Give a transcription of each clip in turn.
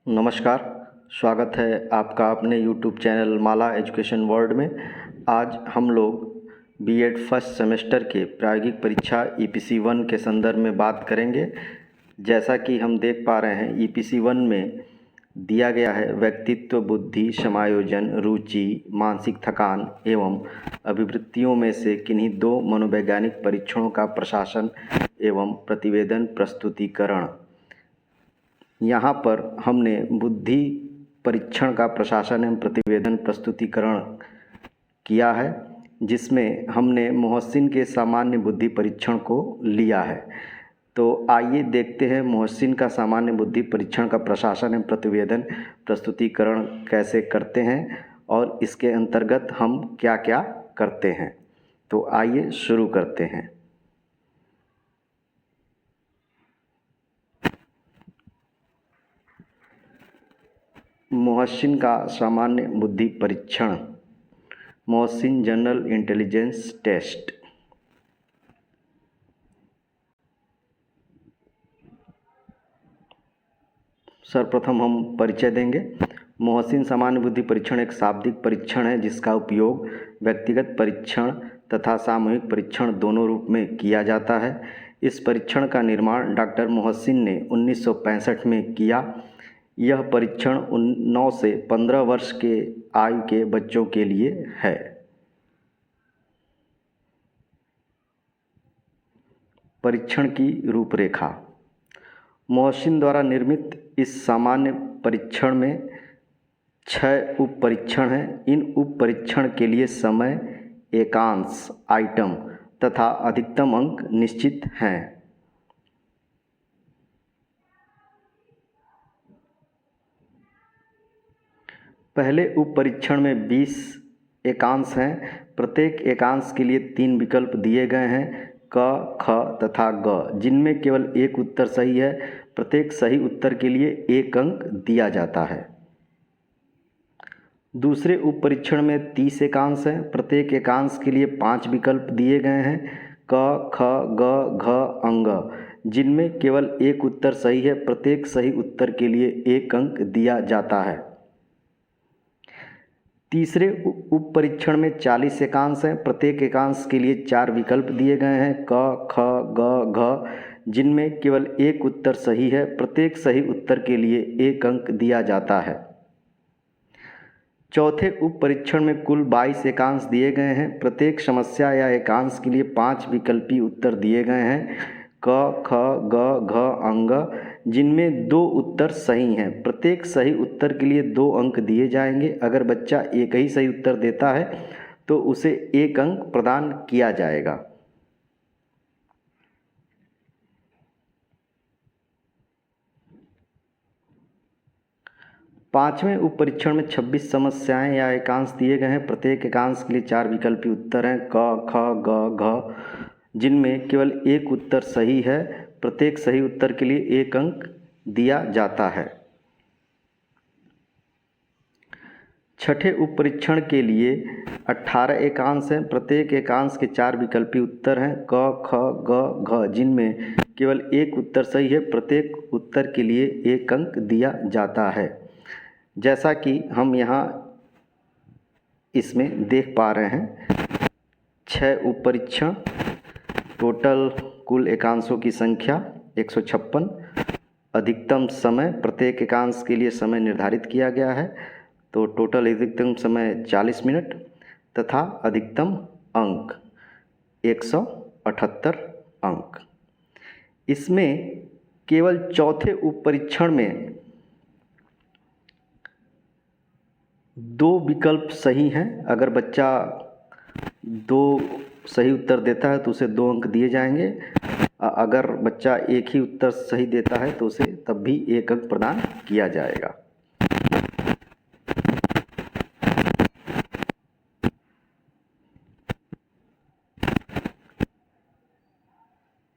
नमस्कार। स्वागत है आपका अपने YouTube चैनल माला एजुकेशन वर्ल्ड में। आज हम लोग बीएड फर्स्ट सेमेस्टर के प्रायोगिक परीक्षा EPC 1 के संदर्भ में बात करेंगे। जैसा कि हम देख पा रहे हैं, EPC 1 में दिया गया है व्यक्तित्व, बुद्धि, समायोजन, रुचि, मानसिक थकान एवं अभिवृत्तियों में से किन्हीं दो मनोवैज्ञानिक परीक्षणों का प्रशासन एवं प्रतिवेदन प्रस्तुतिकरण। यहाँ पर हमने बुद्धि परीक्षण का प्रशासन एवं प्रतिवेदन प्रस्तुतिकरण किया है, जिसमें हमने मोहसिन के सामान्य बुद्धि परीक्षण को लिया है। तो आइए देखते हैं मोहसिन का सामान्य बुद्धि परीक्षण का प्रशासन एवं प्रतिवेदन प्रस्तुतिकरण कैसे करते हैं और इसके अंतर्गत हम क्या क्या करते हैं। तो आइए शुरू करते हैं। मोहसिन का सामान्य बुद्धि परीक्षण, मोहसिन जनरल इंटेलिजेंस टेस्ट। सर्वप्रथम हम परिचय देंगे। मोहसिन सामान्य बुद्धि परीक्षण एक शाब्दिक परीक्षण है जिसका उपयोग व्यक्तिगत परीक्षण तथा सामूहिक परीक्षण दोनों रूप में किया जाता है। इस परीक्षण का निर्माण डॉक्टर मोहसिन ने 1965 में किया। यह परीक्षण 9 से 15 वर्ष के आयु के बच्चों के लिए है। परीक्षण की रूपरेखा। मोहसिन द्वारा निर्मित इस सामान्य परीक्षण में 6 उप परीक्षण हैं। इन उप परीक्षण के लिए समय, एकांश, आइटम तथा अधिकतम अंक निश्चित हैं। पहले उप परीक्षण में 20 एकांश हैं। प्रत्येक एकांश के लिए 3 विकल्प दिए गए हैं, क, ख तथा ग, जिनमें केवल एक उत्तर सही है। प्रत्येक सही उत्तर के लिए 1 अंक दिया जाता है। दूसरे उप परीक्षण में 30 एकांश हैं। प्रत्येक एकांश के लिए 5 विकल्प दिए गए हैं, क, ख, ग, घ, अंग, जिनमें केवल एक उत्तर सही है। प्रत्येक सही उत्तर के लिए 1 अंक दिया जाता है। तीसरे उप परीक्षण में 40 एकांश हैं। प्रत्येक एकांश के लिए 4 विकल्प दिए गए हैं, क, ख, ग, घ, जिनमें केवल एक उत्तर सही है। प्रत्येक सही उत्तर के लिए 1 अंक दिया जाता है। चौथे उप परीक्षण में कुल 22 एकांश दिए गए हैं। प्रत्येक समस्या या एकांश के लिए 5 विकल्पीय उत्तर दिए गए हैं, क, ख, ग, घ, अंग, जिनमें 2 उत्तर सही हैं। प्रत्येक सही उत्तर के लिए 2 अंक दिए जाएंगे। अगर बच्चा एक ही सही उत्तर देता है तो उसे 1 अंक प्रदान किया जाएगा। पांचवें उप परीक्षण में 26 समस्याएं या एकांश दिए गए हैं। प्रत्येक एकांश के लिए 4 विकल्पीय उत्तर हैं, क, ख, ग, घ, जिनमें केवल एक उत्तर सही है। प्रत्येक सही उत्तर के लिए 1 अंक दिया जाता है। छठे उप परीक्षण के लिए 18 एकांश हैं। प्रत्येक एकांश के 4 विकल्पीय उत्तर हैं, क, ख, ग, घ, जिनमें केवल एक उत्तर सही है। प्रत्येक उत्तर के लिए 1 अंक दिया जाता है। जैसा कि हम यहाँ इसमें देख पा रहे हैं, 6 उप परीक्षण, टोटल कुल एकांशों की संख्या 156, अधिकतम समय, प्रत्येक एकांश के लिए समय निर्धारित किया गया है, तो टोटल अधिकतम समय 40 मिनट तथा अधिकतम अंक 178 अंक। इसमें केवल चौथे उप परीक्षण में 2 विकल्प सही हैं। अगर बच्चा 2 सही उत्तर देता है तो उसे 2 अंक दिए जाएंगे। अगर बच्चा एक ही उत्तर सही देता है तो उसे तब भी 1 अंक प्रदान किया जाएगा।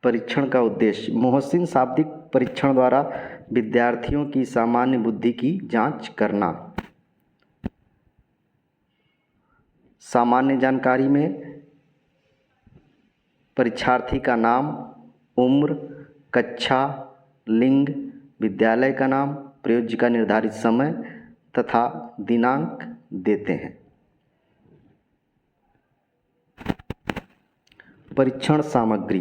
परीक्षण का उद्देश्य। मोहसिन शाब्दिक परीक्षण द्वारा विद्यार्थियों की सामान्य बुद्धि की जांच करना। सामान्य जानकारी में परीक्षार्थी का नाम, उम्र, कक्षा, लिंग, विद्यालय का नाम, प्रयोज्य का निर्धारित समय तथा दिनांक देते हैं। परीक्षण सामग्री।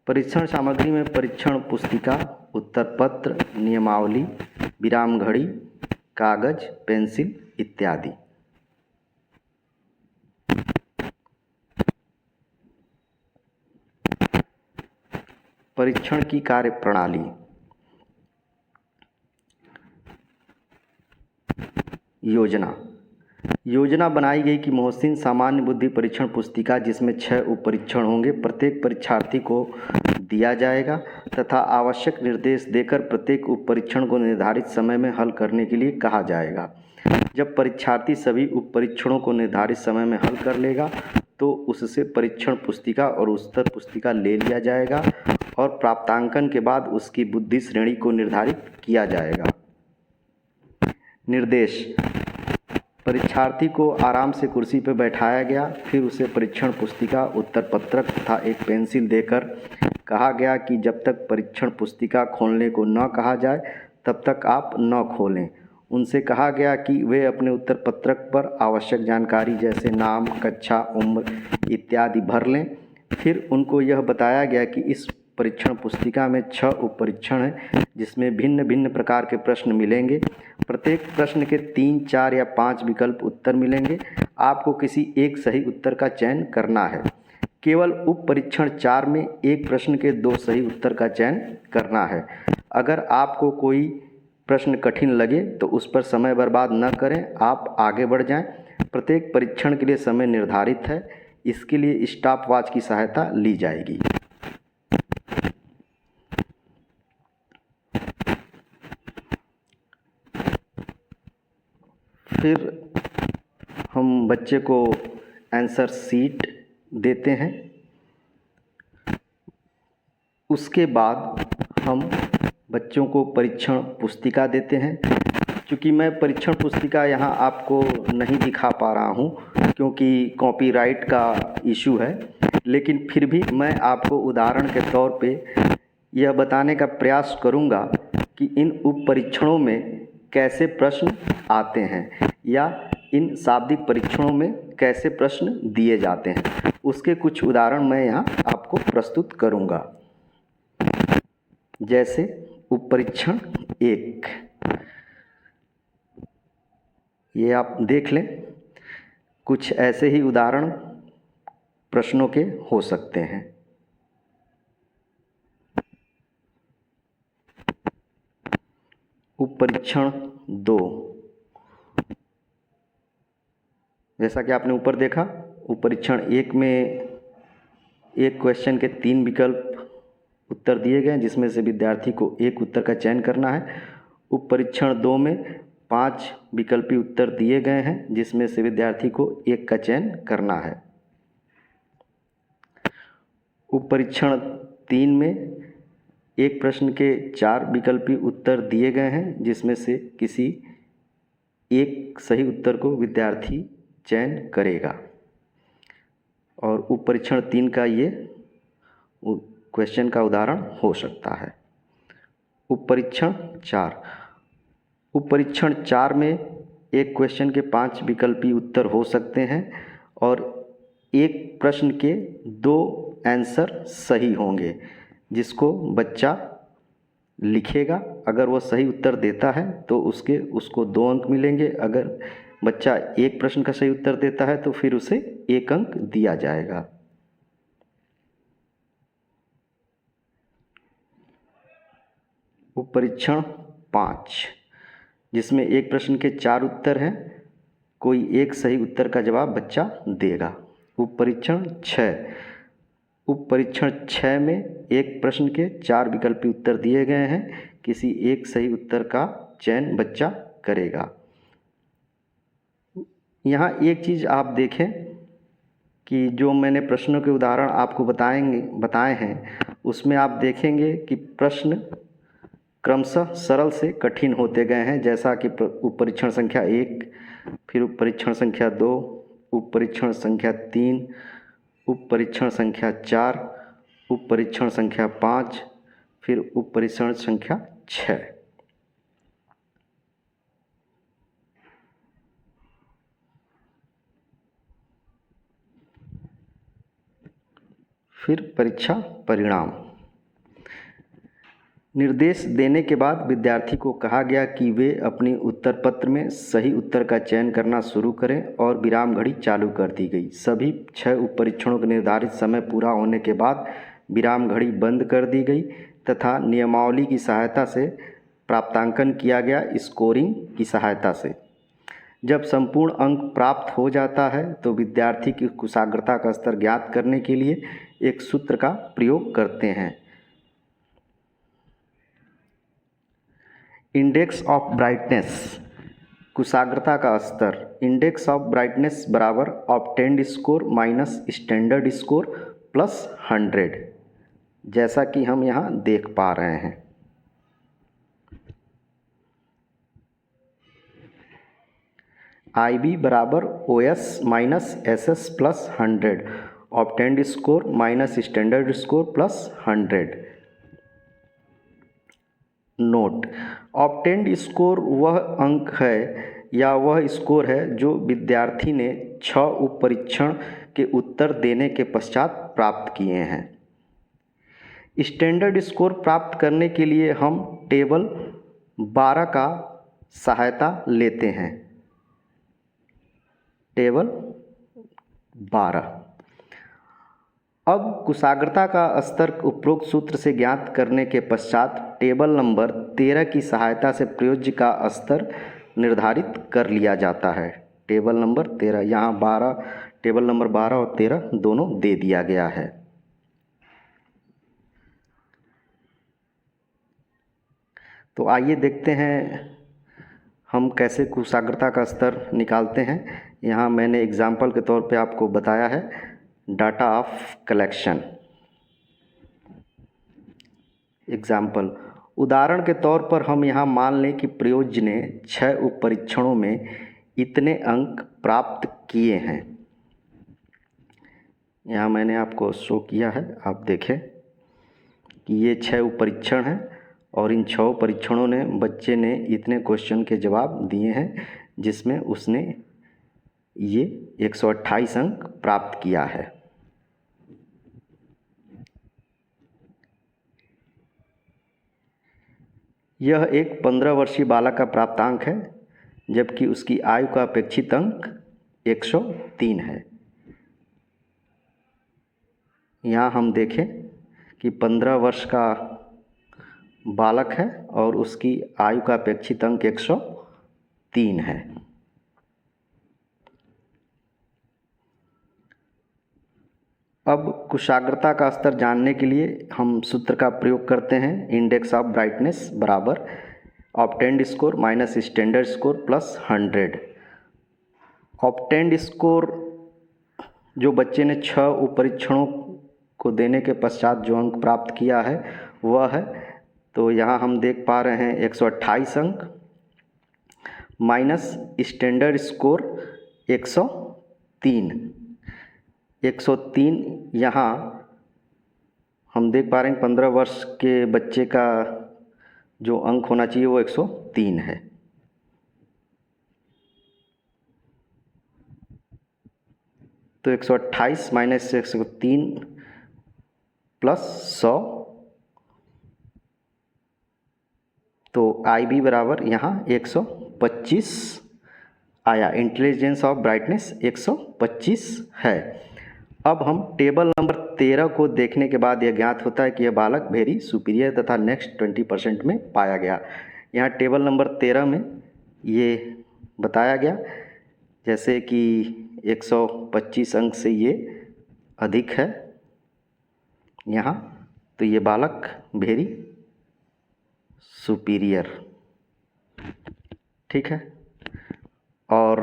परीक्षण सामग्री में परीक्षण पुस्तिका, उत्तर पत्र, नियमावली, विराम घड़ी, कागज, पेंसिल इत्यादि। परीक्षण की कार्यप्रणाली। योजना बनाई गई कि मोहसिन सामान्य बुद्धि परीक्षण पुस्तिका, जिसमें 6 उप परीक्षण होंगे, प्रत्येक परीक्षार्थी को दिया जाएगा तथा आवश्यक निर्देश देकर प्रत्येक उप परीक्षण को निर्धारित समय में हल करने के लिए कहा जाएगा। जब परीक्षार्थी सभी उप परीक्षणों को निर्धारित समय में हल कर लेगा तो उससे परीक्षण पुस्तिका और उत्तर पुस्तिका ले लिया जाएगा और प्राप्तांकन के बाद उसकी बुद्धि श्रेणी को निर्धारित किया जाएगा। निर्देश। परीक्षार्थी को आराम से कुर्सी पर बैठाया गया, फिर उसे परीक्षण पुस्तिका, उत्तर पत्रक तथा एक पेंसिल देकर कहा गया कि जब तक परीक्षण पुस्तिका खोलने को न कहा जाए तब तक आप न खोलें। उनसे कहा गया कि वे अपने उत्तर पत्रक पर आवश्यक जानकारी जैसे नाम, कक्षा, उम्र इत्यादि भर लें। फिर उनको यह बताया गया कि इस परीक्षण पुस्तिका में 6 उप परीक्षण हैं, जिसमें भिन्न भिन्न प्रकार के प्रश्न मिलेंगे। प्रत्येक प्रश्न के 3, 4 या 5 विकल्प उत्तर मिलेंगे। आपको किसी एक सही उत्तर का चयन करना है। केवल उप परीक्षण 4 में एक प्रश्न के 2 सही उत्तर का चयन करना है। अगर आपको कोई प्रश्न कठिन लगे तो उस पर समय बर्बाद न करें, आप आगे बढ़ जाएं। प्रत्येक परीक्षण के लिए समय निर्धारित है, इसके लिए स्टॉप वॉच की सहायता ली जाएगी। फिर हम बच्चे को आंसर शीट देते हैं। उसके बाद हम बच्चों को परीक्षण पुस्तिका देते हैं। क्योंकि मैं परीक्षण पुस्तिका यहाँ आपको नहीं दिखा पा रहा हूँ क्योंकि कॉपीराइट का इशू है, लेकिन फिर भी मैं आपको उदाहरण के तौर पे यह बताने का प्रयास करूँगा कि इन उप परीक्षणों में कैसे प्रश्न आते हैं या इन शाब्दिक परीक्षणों में कैसे प्रश्न दिए जाते हैं। उसके कुछ उदाहरण मैं यहाँ आपको प्रस्तुत करूँगा। जैसे उप परीक्षण 1, ये आप देख लें। कुछ ऐसे ही उदाहरण प्रश्नों के हो सकते हैं। उप परीक्षण 2, जैसा कि आपने ऊपर देखा, उप परीक्षण 1 में एक क्वेश्चन के 3 विकल्प उत्तर दिए गए, जिसमें से विद्यार्थी को एक उत्तर का चयन करना है। उप परीक्षण 2 में 5 विकल्पी उत्तर दिए गए हैं, जिसमें से विद्यार्थी को एक का चयन करना है। उप परीक्षण 3 में एक प्रश्न के 4 विकल्पी उत्तर दिए गए हैं, जिसमें से किसी एक सही उत्तर को विद्यार्थी चयन करेगा। और उप परीक्षण 3 का ये क्वेश्चन का उदाहरण हो सकता है। उप परीक्षण 4, उप परीक्षण 4 में एक क्वेश्चन के 5 विकल्पी उत्तर हो सकते हैं और एक प्रश्न के 2 आंसर सही होंगे, जिसको बच्चा लिखेगा। अगर वो सही उत्तर देता है तो उसको 2 अंक मिलेंगे। अगर बच्चा एक प्रश्न का सही उत्तर देता है तो फिर उसे 1 अंक दिया जाएगा। उप परीक्षण 5, जिसमें एक प्रश्न के 4 उत्तर हैं, कोई एक सही उत्तर का जवाब बच्चा देगा। उप परीक्षण 6, उप परीक्षण 6 में एक प्रश्न के 4 विकल्पी उत्तर दिए गए हैं, किसी एक सही उत्तर का चयन बच्चा करेगा। यहाँ एक चीज़ आप देखें कि जो मैंने प्रश्नों के उदाहरण आपको बताए हैं, उसमें आप देखेंगे कि प्रश्न क्रमशः सरल से कठिन होते गए हैं। जैसा कि उप परीक्षण संख्या 1, फिर उप परीक्षण संख्या 2, उप परीक्षण संख्या 3, उप परीक्षण संख्या 4, उप परीक्षण संख्या 5, फिर उप परीक्षण संख्या 6। फिर परीक्षा परिणाम। निर्देश देने के बाद विद्यार्थी को कहा गया कि वे अपनी उत्तर पत्र में सही उत्तर का चयन करना शुरू करें और विराम घड़ी चालू कर दी गई। सभी 6 उप परीक्षणों के निर्धारित समय पूरा होने के बाद विराम घड़ी बंद कर दी गई तथा नियमावली की सहायता से प्राप्तांकन किया गया, स्कोरिंग की सहायता से। जब संपूर्ण अंक प्राप्त हो जाता है तो विद्यार्थी की कुशाग्रता का स्तर ज्ञात करने के लिए एक सूत्र का प्रयोग करते हैं। इंडेक्स ऑफ ब्राइटनेस, कुशाग्रता का स्तर। इंडेक्स ऑफ ब्राइटनेस बराबर obtained score minus standard score plus 100, जैसा कि हम यहाँ देख पा रहे हैं। IB बराबर OS minus SS plus 100, obtained score minus standard score plus 100। Note: obtained score वह अंक है या वह स्कोर है जो विद्यार्थी ने 6 उप परीक्षण के उत्तर देने के पश्चात प्राप्त किए हैं। स्टैंडर्ड स्कोर प्राप्त करने के लिए हम टेबल 12 का सहायता लेते हैं। टेबल 12। अब कुशाग्रता का स्तर उपरोक्त सूत्र से ज्ञात करने के पश्चात टेबल नंबर 13 की सहायता से प्रयोज्य का स्तर निर्धारित कर लिया जाता है। टेबल नंबर 13, यहाँ 12, टेबल नंबर 12 और 13 दोनों दे दिया गया है। तो आइए देखते हैं हम कैसे कुशाग्रता का स्तर निकालते हैं। यहाँ मैंने एग्जाम्पल के तौर पे आपको बताया है डाटा ऑफ कलेक्शन। एग्जाम्पल, उदाहरण के तौर पर हम यहाँ मान लें कि प्रयोज्य ने 6 उप परीक्षणों में इतने अंक प्राप्त किए हैं। यहाँ मैंने आपको शो किया है, आप देखें कि ये 6 उप परीक्षण हैं और इन 6 परीक्षणों ने बच्चे ने इतने क्वेश्चन के जवाब दिए हैं जिसमें उसने ये 128 अंक प्राप्त किया है। यह एक 15 वर्षीय बालक का प्राप्तांक है जबकि उसकी आयु का अपेक्षित अंक 103 है। यहाँ हम देखें कि 15 वर्ष का बालक है और उसकी आयु का अपेक्षित अंक 103 है। अब कुशाग्रता का स्तर जानने के लिए हम सूत्र का प्रयोग करते हैं। इंडेक्स ऑफ ब्राइटनेस बराबर obtained score minus standard score plus 100। Obtained score जो बच्चे ने 6 उप परीक्षणों को देने के पश्चात जो अंक प्राप्त किया है वह है, तो यहाँ हम देख पा रहे हैं 128 अंक माइनस स्टैंडर्ड स्कोर 103। 103 यहाँ हम देख पा रहे हैं 15 वर्ष के बच्चे का जो अंक होना चाहिए वो 103 है। तो 128 माइनस 103 प्लस 100, तो IB बराबर यहाँ 125 आया। इंटेलिजेंस ऑफ ब्राइटनेस 125 है। अब हम टेबल नंबर 13 को देखने के बाद यह ज्ञात होता है कि यह बालक वेरी सुपीरियर तथा नेक्स्ट 20% में पाया गया। यहाँ टेबल नंबर 13 में ये बताया गया जैसे कि 125 अंक से ये अधिक है यहाँ, तो ये बालक वेरी सुपीरियर, ठीक है। और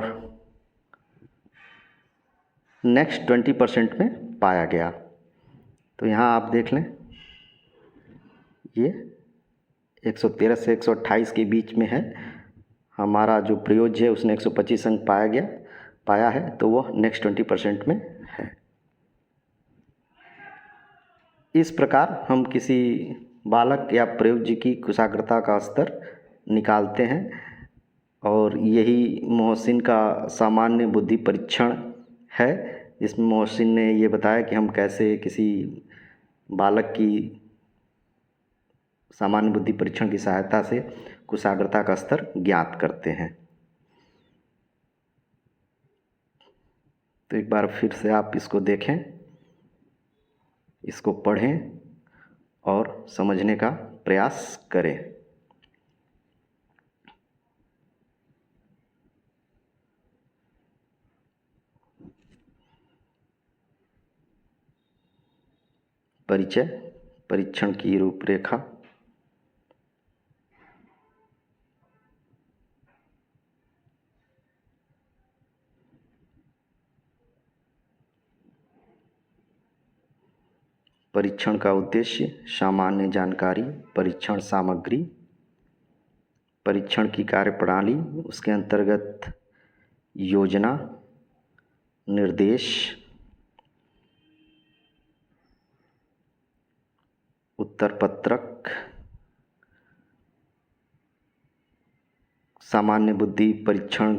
नेक्स्ट 20% में पाया गया। तो यहाँ आप देख लें ये 113 से 128 के बीच में है। हमारा जो प्रयोज्य है उसने 125 अंक पाया है, तो वह नेक्स्ट 20% में है। इस प्रकार हम किसी बालक या प्रयोज्य की कुशाग्रता का स्तर निकालते हैं और यही मोहसिन का सामान्य बुद्धि परीक्षण है, जिसमें मोहसिन ने ये बताया कि हम कैसे किसी बालक की सामान्य बुद्धि परीक्षण की सहायता से कुशाग्रता का स्तर ज्ञात करते हैं। तो एक बार फिर से आप इसको देखें, इसको पढ़ें और समझने का प्रयास करें। परिचय, परीक्षण की रूपरेखा, परीक्षण का उद्देश्य, सामान्य जानकारी, परीक्षण सामग्री, परीक्षण की कार्यप्रणाली, उसके अंतर्गत योजना, निर्देश, उत्तर पत्रक, सामान्य बुद्धि परीक्षण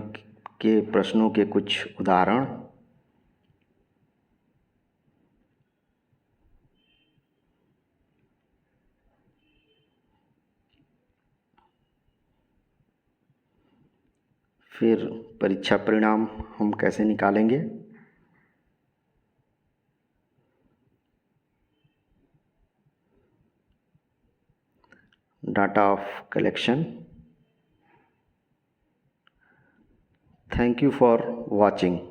के प्रश्नों के कुछ उदाहरण, फिर परीक्षा परिणाम हम कैसे निकालेंगे, data of collection. Thank you for watching.